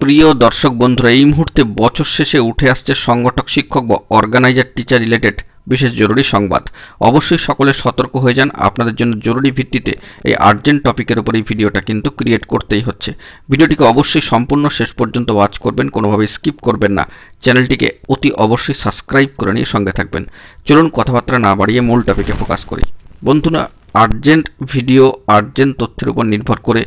প্রিয় দর্শক বন্ধুরা, এই মুহূর্তে বছর শেষে উঠে আসছে সংগঠক শিক্ষক বা অর্গানাইজার টিচার রিলেটেড বিশেষ জরুরি সংবাদ। অবশ্যই সকলে সতর্ক হয়ে যান। আপনাদের জন্য জরুরি ভিত্তিতে এই আর্জেন্ট টপিকের উপর এই ভিডিওটা কিন্তু ক্রিয়েট করতেই হচ্ছে। ভিডিওটিকে অবশ্যই সম্পূর্ণ শেষ পর্যন্ত ওয়াচ করবেন, কোনোভাবে স্কিপ করবেন না। চ্যানেলটিকে অতি অবশ্যই সাবস্ক্রাইব করে নিয়ে সঙ্গে থাকবেন। চলুন কথাবার্তা না বাড়িয়ে মূল টপিকে ফোকাস করি। বন্ধুরা, আর্জেন্ট ভিডিও, আর্জেন্ট তথ্যের উপর নির্ভর করে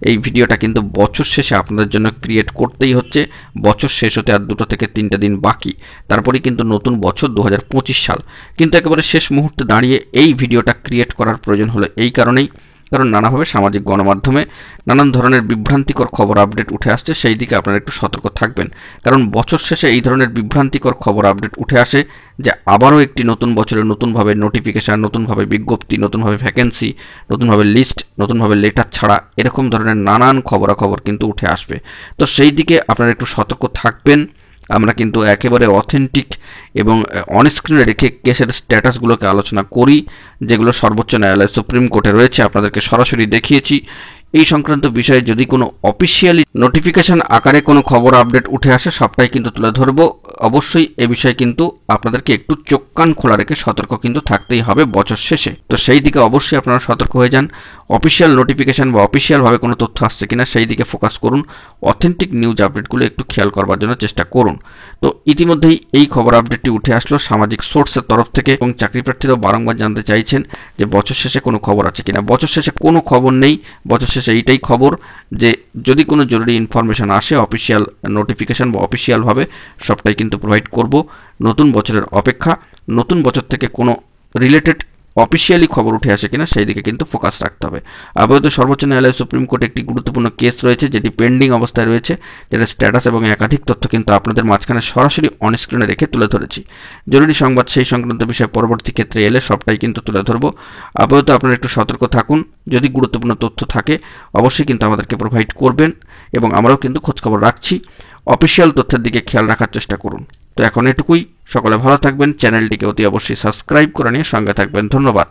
এই ভিডিওটা কিন্তু বছর শেষে আপনাদের জন্য ক্রিয়েট করতেই হচ্ছে। বছর শেষ হতে আর 2 থেকে 3টা দিন বাকি, তারপরেই কিন্তু নতুন বছর 2025 সাল। কিন্তু একেবারে শেষ মুহূর্তে দাঁড়িয়ে এই ভিডিওটা ক্রিয়েট করার প্রয়োজন হলো এই কারণেই, কারণ নানাভাবে সামাজিক গণমাধ্যমে নানান ধরনের বিভ্রান্তিকর খবর আপডেট উঠে আসছে। সেই দিকে আপনারা একটু সতর্ক থাকবেন, কারণ বছর শেষে এই ধরনের বিভ্রান্তিকর খবর আপডেট উঠে আসে যে আবারও একটি নতুন বছরে নতুনভাবে নোটিফিকেশান, নতুনভাবে বিজ্ঞপ্তি, নতুনভাবে ভ্যাকেন্সি, নতুনভাবে লিস্ট, নতুনভাবে লেটার ছাড়া এরকম ধরনের নানান খবরাখবর কিন্তু উঠে আসবে। তো সেই দিকে আপনারা একটু সতর্ক থাকবেন। আমরা কিন্তু একেবারে অথেন্টিক এবং অনস্ক্রিনে রেখে কেসের স্ট্যাটাসগুলোকে আলোচনা করি, যেগুলো সর্বোচ্চ ন্যায়ালয় সুপ্রিম কোর্টে রয়েছে। আপনাদেরকে সরাসরি দেখিয়েছি। এই সংক্রান্ত বিষয়ে যদি কোনো অফিসিয়ালি নোটিফিকেশন আকারে কোনো খবর আপডেট উঠে আসে, সবটাই কিন্তু তুলে ধরবো। অবশ্যই এ বিষয়ে কিন্তু আপনাদেরকে একটু চোখ কান খোলা রেখে সতর্ক কিন্তু থাকতেই হবে বছর শেষে। তো সেই দিকে অবশ্যই আপনারা সতর্ক হয়ে যান। অফিসিয়াল নোটিফিকেশন বা অফিসিয়ালভাবে কোনো তথ্য আসছে কিনা সেই দিকে ফোকাস করুন। অথেন্টিক নিউজ আপডেটগুলো একটু খেয়াল করবার জন্য চেষ্টা করুন। তো ইতিমধ্যেই এই খবর আপডেটটি উঠে আসলো সামাজিক সোর্সের তরফ থেকে, এবং চাকরি প্রার্থীরাও বারংবার জানতে চাইছেন যে বছর শেষে কোনো খবর আছে কিনা। বছর শেষে কোনো খবর নেই। বছর শেষে এইটাই খবর যে যদি কোনো জরুরি ইনফরমেশন আসে, অফিসিয়াল নোটিফিকেশন বা অফিসিয়ালভাবে সবটাই কিন্তু প্রোভাইড করব। নতুন বছরের অপেক্ষা। নতুন বছর থেকে কোনো রিলেটেড অফিসিয়ালি খবর উঠে আসে কিনা সেই দিকে কিন্তু ফোকাস রাখতে হবে। আপাতত সর্বোচ্চ ন্যায়ালয় সুপ্রিম কোর্টে একটি গুরুত্বপূর্ণ কেস রয়েছে, যেটি পেন্ডিং অবস্থায় রয়েছে, যেটা স্ট্যাটাস এবং একাধিক তথ্য কিন্তু আপনাদের মাঝখানে সরাসরি অনস্ক্রিনে রেখে তুলে ধরেছি। জরুরি সংবাদ সেই সংক্রান্ত বিষয়ে পরবর্তী ক্ষেত্রে এলে সবটাই কিন্তু তুলে ধরবো। আপাতত আপনারা একটু সতর্ক থাকুন। যদি গুরুত্বপূর্ণ তথ্য থাকে অবশ্যই কিন্তু আমাদেরকে প্রোভাইড করবেন, এবং আমরাও কিন্তু খোঁজখবর রাখছি। অফিসিয়াল তথ্যের দিকে খেয়াল রাখার চেষ্টা করুন। তো এখন এটুকুই। সকলে ভালো থাকবেন। চ্যানেলটিকে অতি অবশ্যই সাবস্ক্রাইব করে নিয়ে সঙ্গে থাকবেন। ধন্যবাদ।